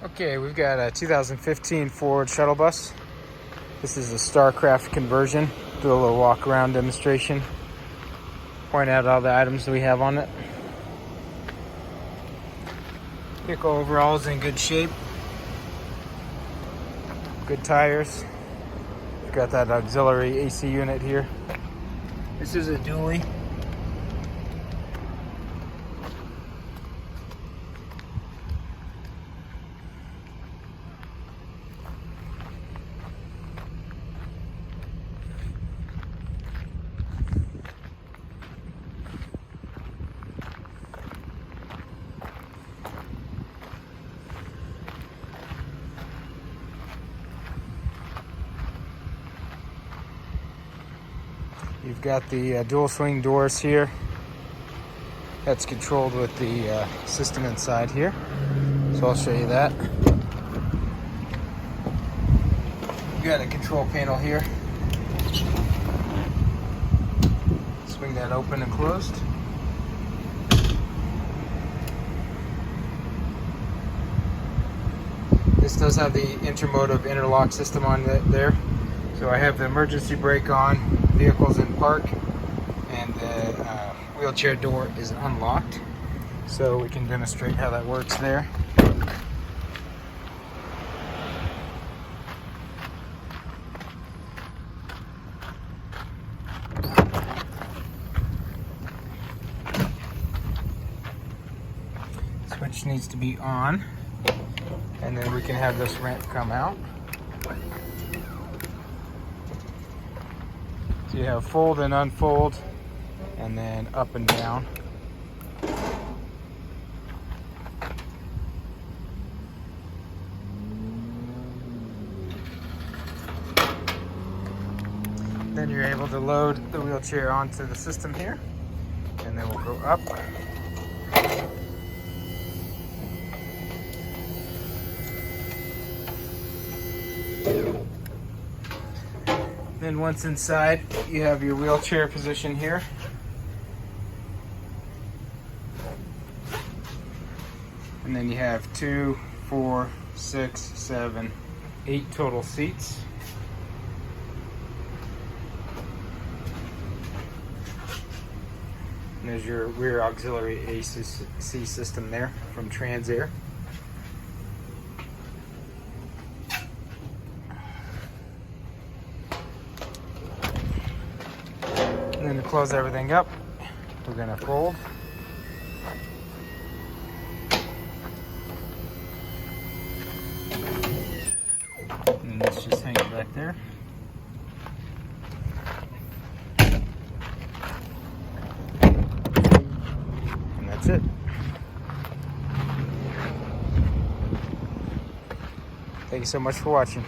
Okay, we've got a 2015 Ford Shuttle bus. This is a StarCraft conversion. Do a little walk around demonstration. Point out all the items that we have on it. Vehicle overall is in good shape. Good tires. We've got that auxiliary AC unit here. This is a dually. You've got the dual swing doors here. That's controlled with the system inside here. So I'll show you that. You've got a control panel here. Swing that open and closed. This does have the intermotive interlock system on there. So I have the emergency brake on, vehicle's in park, and the wheelchair door is unlocked. So we can demonstrate how that works there. Switch needs to be on, and then we can have this ramp come out. So you have fold and unfold, and then up and down. Then you're able to load the wheelchair onto the system here, and then we'll go up. Then once inside, you have your wheelchair position here. And then you have 2, 4, 6, 7, 8 total seats. And there's your rear auxiliary AC system there from Transair. And then to close everything up, we're going to fold. And this just hangs back there. And that's it. Thank you so much for watching.